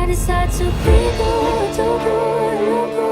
decide to be good, too good, no good.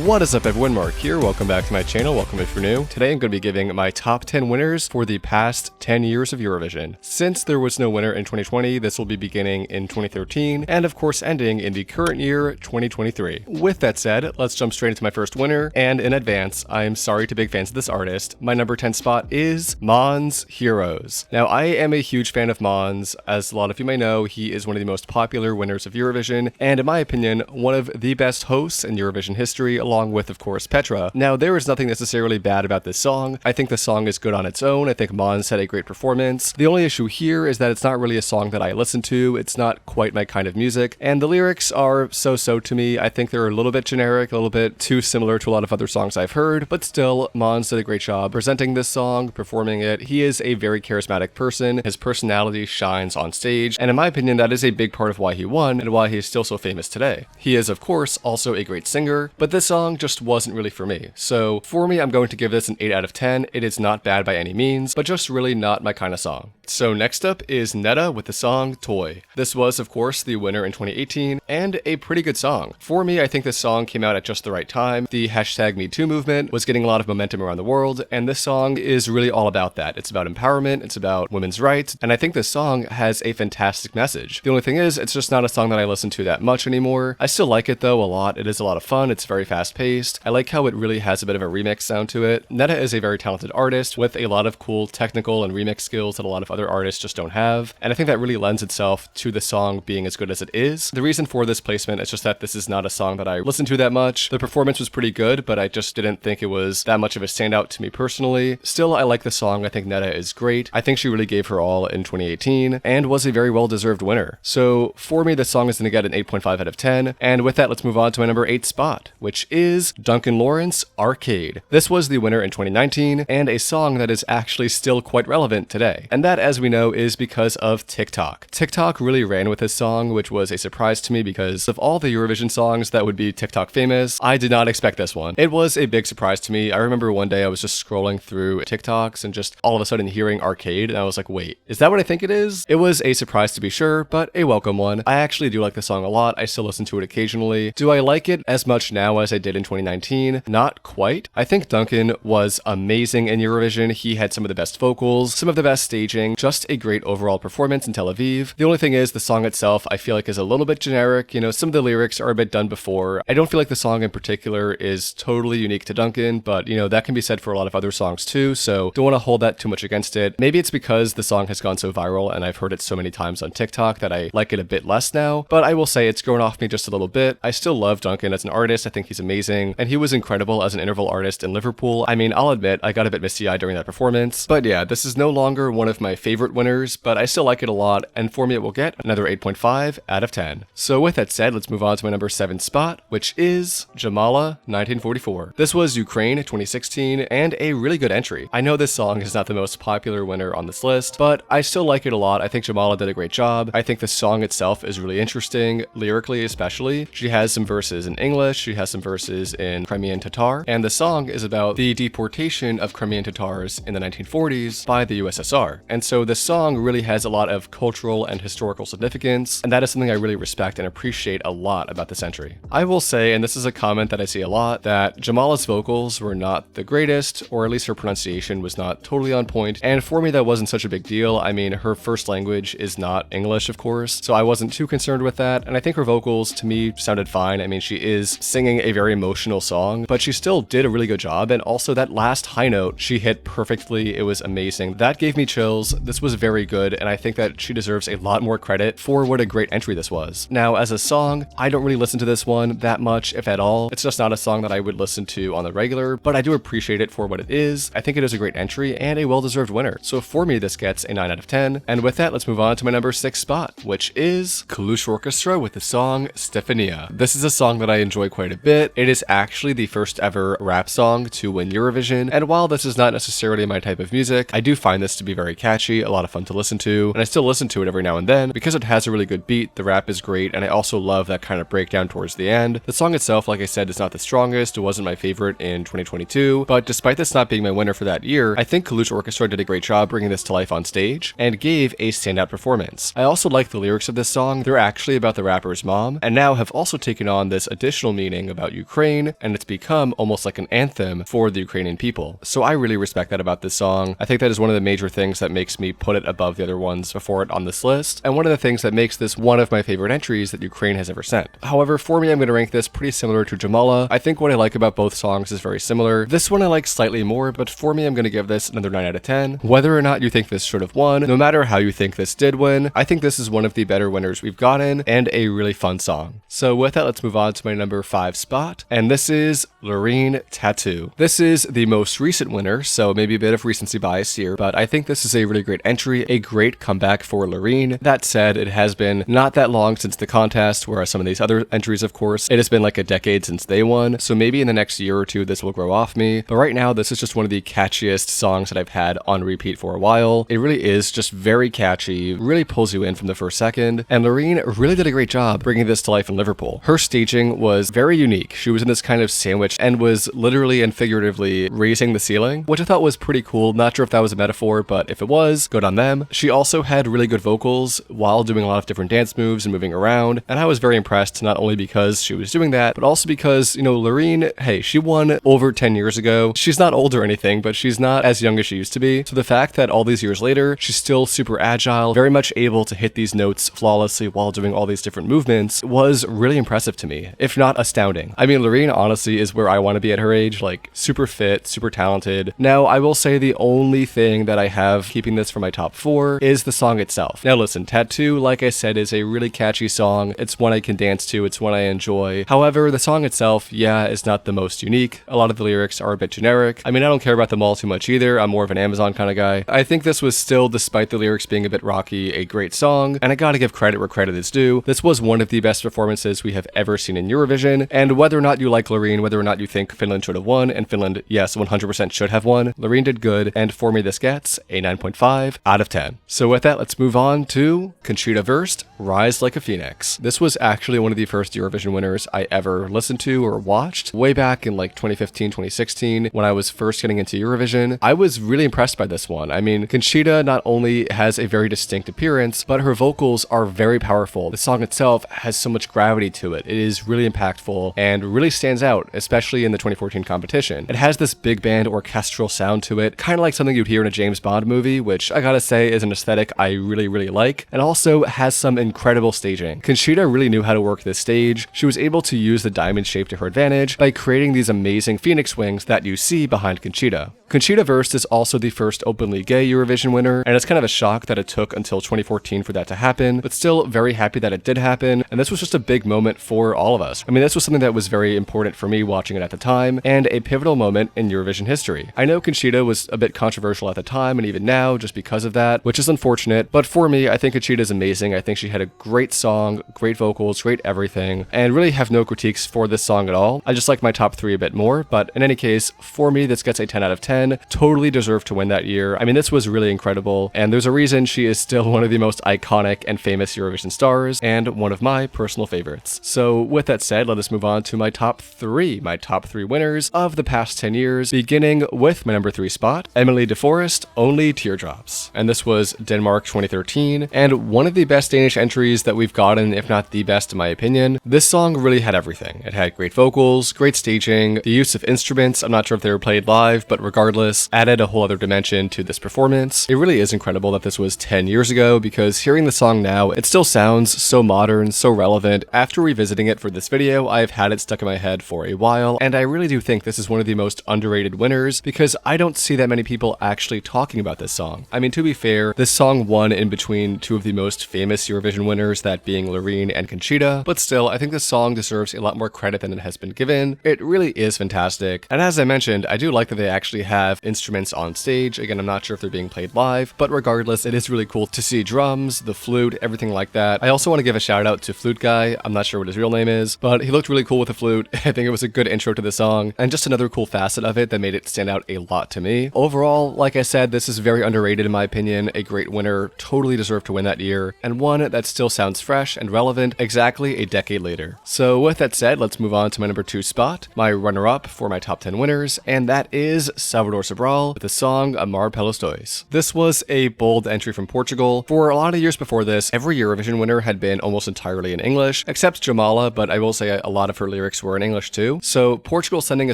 What is up everyone, Mark here. Welcome back to my channel. Welcome if you're new. Today I'm going to be giving my top 10 winners for the past 10 years of Eurovision. Since there was no winner in 2020, this will be beginning in 2013 and of course ending in the current year, 2023. With that said, let's jump straight into my first winner, and in advance, I am sorry to big fans of this artist. My number 10 spot is Måns Heroes. Now I am a huge fan of Måns. As a lot of you may know, he is one of the most popular winners of Eurovision and in my opinion, one of the best hosts in Eurovision history, along with, of course, Petra. Now, there is nothing necessarily bad about this song. I think the song is good on its own. I think Måns had a great performance. The only issue here is that it's not really a song that I listen to. It's not quite my kind of music, and the lyrics are so-so to me. I think they're a little bit generic, a little bit too similar to a lot of other songs I've heard, but still, Måns did a great job presenting this song, performing it. He is a very charismatic person. His personality shines on stage, and in my opinion, that is a big part of why he won and why he is still so famous today. He is, of course, also a great singer, but this song just wasn't really for me. So for me, I'm going to give this an 8 out of 10. It is not bad by any means, but just really not my kind of song. So next up is Netta with the song Toy. This was, of course, the winner in 2018 and a pretty good song. For me, I think this song came out at just the right time. The #MeToo movement was getting a lot of momentum around the world, and this song is really all about that. It's about empowerment, it's about women's rights, and I think this song has a fantastic message. The only thing is, it's just not a song that I listen to that much anymore. I still like it though a lot. It is a lot of fun. It's very fast-paced. I like how it really has a bit of a remix sound to it. Netta is a very talented artist with a lot of cool technical and remix skills that a lot of other artists just don't have, and I think that really lends itself to the song being as good as it is. The reason for this placement is just that this is not a song that I listen to that much. The performance was pretty good, but I just didn't think it was that much of a standout to me personally. Still, I like the song. I think Netta is great. I think she really gave her all in 2018 and was a very well-deserved winner. So for me, this song is going to get an 8.5 out of 10, and with that, let's move on to my number 8 spot, which is Duncan Laurence, Arcade. This was the winner in 2019 and a song that is actually still quite relevant today. And that, as we know, is because of TikTok. TikTok really ran with this song, which was a surprise to me because of all the Eurovision songs that would be TikTok famous, I did not expect this one. It was a big surprise to me. I remember one day I was just scrolling through TikToks and just all of a sudden hearing Arcade, and I was like, wait, is that what I think it is? It was a surprise to be sure, but a welcome one. I actually do like the song a lot. I still listen to it occasionally. Do I like it as much now as I did in 2019? Not quite. I think Duncan was amazing in Eurovision. He had some of the best vocals, some of the best staging, just a great overall performance in Tel Aviv. The only thing is the song itself I feel like is a little bit generic. You know, some of the lyrics are a bit done before. I don't feel like the song in particular is totally unique to Duncan, but you know, that can be said for a lot of other songs too, so don't want to hold that too much against it. Maybe it's because the song has gone so viral and I've heard it so many times on TikTok that I like it a bit less now, but I will say it's grown off me just a little bit. I still love Duncan as an artist. I think he's amazing, and he was incredible as an interval artist in Liverpool. I mean, I'll admit, I got a bit misty-eyed during that performance, but yeah, this is no longer one of my favorite winners, but I still like it a lot, and for me it will get another 8.5 out of 10. So with that said, let's move on to my number 7 spot, which is Jamala, 1944. This was Ukraine 2016, and a really good entry. I know this song is not the most popular winner on this list, but I still like it a lot. I think Jamala did a great job. I think the song itself is really interesting, lyrically especially. She has some verses in English, she has some verses in Crimean Tatar, and the song is about the deportation of Crimean Tatars in the 1940s by the USSR. And so this song really has a lot of cultural and historical significance, and that is something I really respect and appreciate a lot about this entry. I will say, and this is a comment that I see a lot, that Jamala's vocals were not the greatest, or at least her pronunciation was not totally on point, and for me that wasn't such a big deal. I mean, her first language is not English, of course, so I wasn't too concerned with that, and I think her vocals, to me, sounded fine. I mean, she is singing a very emotional song, but she still did a really good job, and also that last high note she hit perfectly. It was amazing. That gave me chills. This was very good, and I think that she deserves a lot more credit for what a great entry this was. Now, as a song, I don't really listen to this one that much, if at all. It's just not a song that I would listen to on the regular, but I do appreciate it for what it is. I think it is a great entry and a well-deserved winner. So for me, this gets a 9 out of 10. And with that, let's move on to my number 6 spot, which is Kalush Orchestra with the song Stefania. This is a song that I enjoy quite a bit. It It is actually the first ever rap song to win Eurovision, and while this is not necessarily my type of music, I do find this to be very catchy, a lot of fun to listen to, and I still listen to it every now and then because it has a really good beat, the rap is great, and I also love that kind of breakdown towards the end. The song itself, like I said, is not the strongest, it wasn't my favorite in 2022, but despite this not being my winner for that year, I think Kalush Orchestra did a great job bringing this to life on stage, and gave a standout performance. I also like the lyrics of this song. They're actually about the rapper's mom, and now have also taken on this additional meaning about Ukraine, and it's become almost like an anthem for the Ukrainian people. So I really respect that about this song. I think that is one of the major things that makes me put it above the other ones before it on this list, and one of the things that makes this one of my favorite entries that Ukraine has ever sent. However, for me, I'm going to rank this pretty similar to Jamala. I think what I like about both songs is very similar. This one I like slightly more, but for me, I'm going to give this another 9 out of 10. Whether or not you think this should have won, no matter how you think this did win, I think this is one of the better winners we've gotten, and a really fun song. So with that, let's move on to my number 5 spot, and this is Loreen Tattoo. This is the most recent winner, so maybe a bit of recency bias here, but I think this is a really great entry, a great comeback for Loreen. That said, it has been not that long since the contest, whereas some of these other entries, of course, it has been like a decade since they won, so maybe in the next year or two this will grow off me, but right now this is just one of the catchiest songs that I've had on repeat for a while. It really is just very catchy, really pulls you in from the first second, and Loreen really did a great job bringing this to life in Liverpool. Her staging was very unique. She was in this kind of sandwich and was literally and figuratively raising the ceiling, which I thought was pretty cool. Not sure if that was a metaphor, but if it was, good on them. She also had really good vocals while doing a lot of different dance moves and moving around, and I was very impressed, not only because she was doing that, but also because, you know, Loreen, hey, she won over 10 years ago. She's not old or anything, but she's not as young as she used to be. So the fact that all these years later, she's still super agile, very much able to hit these notes flawlessly while doing all these different movements was really impressive to me, if not astounding. I mean, Loreen honestly is where I want to be at her age, like super fit, super talented. Now, I will say the only thing that I have keeping this for my top 4 is the song itself. Now listen, Tattoo, like I said, is a really catchy song. It's one I can dance to, it's one I enjoy. However, the song itself, yeah, is not the most unique. A lot of the lyrics are a bit generic. I mean, I don't care about them all too much either. I'm more of an Amazon kind of guy. I think this was still, despite the lyrics being a bit rocky, a great song, and I gotta give credit where credit is due. This was one of the best performances we have ever seen in Eurovision, and whether or not you like Loreen, whether or not you think Finland should have won, and Finland, yes, 100% should have won, Loreen did good, and for me this gets a 9.5 out of 10. So with that, let's move on to Conchita Wurst, Rise Like a Phoenix. This was actually one of the first Eurovision winners I ever listened to or watched, way back in like 2015, 2016, when I was first getting into Eurovision. I was really impressed by this one. I mean, Conchita not only has a very distinct appearance, but her vocals are very powerful. The song itself has so much gravity to it. It is really impactful and really stands out, especially in the 2014 competition. It has this big band orchestral sound to it, kind of like something you'd hear in a James Bond movie, which I gotta say is an aesthetic I really like, and also has some incredible staging. Conchita really knew how to work this stage. She was able to use the diamond shape to her advantage by creating these amazing phoenix wings that you see behind Conchita. Conchita Wurst is also the first openly gay Eurovision winner, and it's kind of a shock that it took until 2014 for that to happen, but still very happy that it did happen, and this was just a big moment for all of us. I mean, this was something that was very important for me watching it at the time, and a pivotal moment in Eurovision history. I know Conchita was a bit controversial at the time, and even now, just because of that, which is unfortunate, but for me, I think Conchita is amazing. I think she had a great song, great vocals, great everything, and really have no critiques for this song at all. I just like my top 3 a bit more, but in any case, for me, this gets a 10 out of 10. Totally deserved to win that year. I mean, this was really incredible, and there's a reason she is still one of the most iconic and famous Eurovision stars, and one of my personal favorites. So with that said, let us move on to my top 3 winners of the past 10 years, beginning with my number 3 spot, Emmelie de Forest, Only Teardrops. And this was Denmark 2013, and one of the best Danish entries that we've gotten, if not the best in my opinion. This song really had everything. It had great vocals, great staging, the use of instruments, I'm not sure if they were played live, but regardless, added a whole other dimension to this performance. It really is incredible that this was 10 years ago, because hearing the song now, it still sounds so modern, so relevant. After revisiting it for this video, I've had it stuck in my head for a while, and I really do think this is one of the most underrated winners, because I don't see that many people actually talking about this song. I mean, to be fair, this song won in between 2 of the most famous Eurovision Eurovision winners, that being Loreen and Conchita, but still, I think this song deserves a lot more credit than it has been given. It really is fantastic, and as I mentioned, I do like that they actually have instruments on stage. Again, I'm not sure if they're being played live, but regardless, it is really cool to see drums, the flute, everything like that. I also want to give a shout out to Flute Guy. I'm not sure what his real name is, but he looked really cool with the flute. I think it was a good intro to the song, and just another cool facet of it that made it stand out a lot to me. Overall, like I said, this is very underrated in my opinion, a great winner, totally deserved to win that year, and one that still sounds fresh and relevant exactly a decade later. So with that said, let's move on to my number 2 spot, my runner-up for my top 10 winners, and that is Salvador Sobral with the song Amar, Pelos, Dois. This was a bold entry from Portugal. For a lot of years before this, every Eurovision winner had been almost entirely in English, except Jamala, but I will say a lot of her lyrics were in English too. So Portugal sending a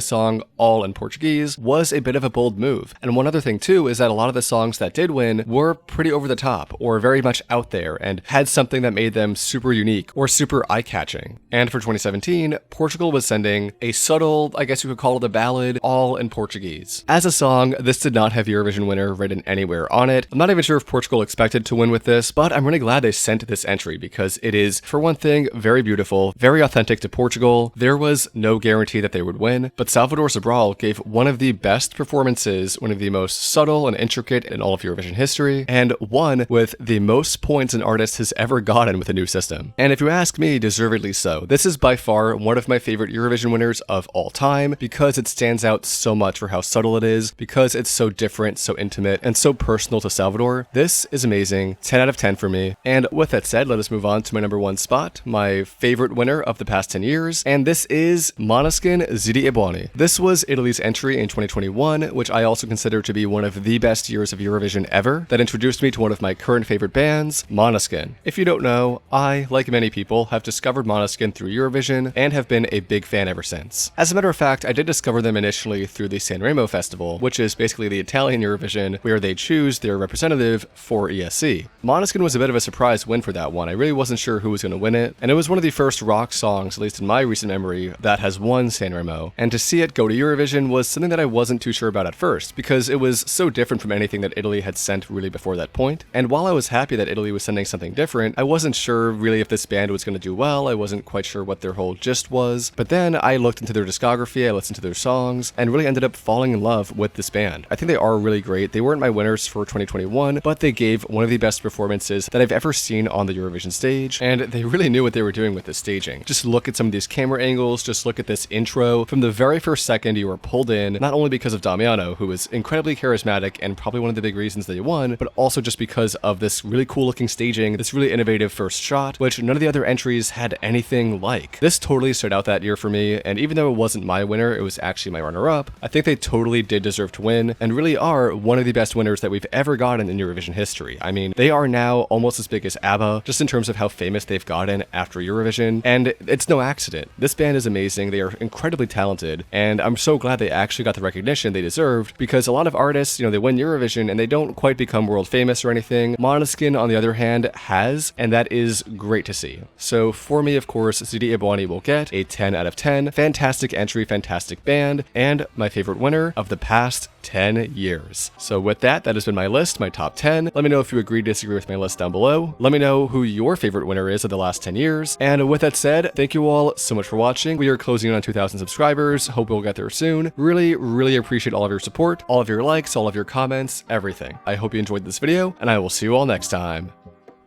song all in Portuguese was a bit of a bold move. And one other thing too is that a lot of the songs that did win were pretty over the top or very much out there and had something that made them super unique or super eye-catching. And for 2017, Portugal was sending a subtle, I guess you could call it a ballad, all in Portuguese. As a song, this did not have Eurovision winner written anywhere on it. I'm not even sure if Portugal expected to win with this, but I'm really glad they sent this entry because it is, for one thing, very beautiful, very authentic to Portugal. There was no guarantee that they would win, but Salvador Sobral gave one of the best performances, one of the most subtle and intricate in all of Eurovision history, and one with the most points an artist has ever gotten with a new system. And if you ask me, deservedly so. This is by far one of my favorite Eurovision winners of all time because it stands out so much for how subtle it is, because it's so different, so intimate, and so personal to Salvador. This is amazing, 10 out of 10 for me. And with that said, let us move on to my number 1 spot, my favorite winner of the past 10 years, and this is Måneskin, Zitte, Buoni. This was Italy's entry in 2021, which I also consider to be one of the best years of Eurovision ever, that introduced me to one of my current favorite bands, Måneskin. If you don't know, I, like many people, have discovered Måneskin through Eurovision and have been a big fan ever since. As a matter of fact, I did discover them initially through the Sanremo festival, which is basically the Italian Eurovision where they choose their representative for ESC. Måneskin was a bit of a surprise win for that one. I really wasn't sure who was going to win it, and it was one of the first rock songs, at least in my recent memory, that has won Sanremo. And to see it go to Eurovision was something that I wasn't too sure about at first, because it was so different from anything that Italy had sent really before that point. And while I was happy that Italy was sending something different, I wasn't sure really if this band was going to do well. I wasn't quite sure what their whole gist was. But then I looked into their discography, I listened to their songs, and really ended up falling in love with this band. I think they are really great. They weren't my winners for 2021, but they gave one of the best performances that I've ever seen on the Eurovision stage, and they really knew what they were doing with this staging. Just look at some of these camera angles, just look at this intro. From the very first second, you were pulled in, not only because of Damiano, who was incredibly charismatic and probably one of the big reasons they won, but also just because of this really cool looking staging, this really innovative first shot, which none of the other entries had anything like. This totally stood out that year for me, and even though it wasn't my winner, it was actually my runner-up, I think they totally did deserve to win, and really are one of the best winners that we've ever gotten in Eurovision history. I mean, they are now almost as big as ABBA, just in terms of how famous they've gotten after Eurovision, and it's no accident. This band is amazing, they are incredibly talented, and I'm so glad they actually got the recognition they deserved, because a lot of artists, they win Eurovision and they don't quite become world famous or anything. Måneskin, on the other hand, has, and that is great to see. So for me, of course, Zitte, Buoni will get a 10 out of 10. Fantastic entry, fantastic band, and my favorite winner of the past 10 years. So with that has been my list, my top 10. Let me know if you agree or disagree with my list down below. Let me know who your favorite winner is of the last 10 years. And with that said, thank you all so much for watching. We are closing in on 2,000 subscribers. Hope we'll get there soon. Really, really appreciate all of your support, all of your likes, all of your comments, everything. I hope you enjoyed this video, and I will see you all next time.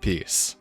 Peace.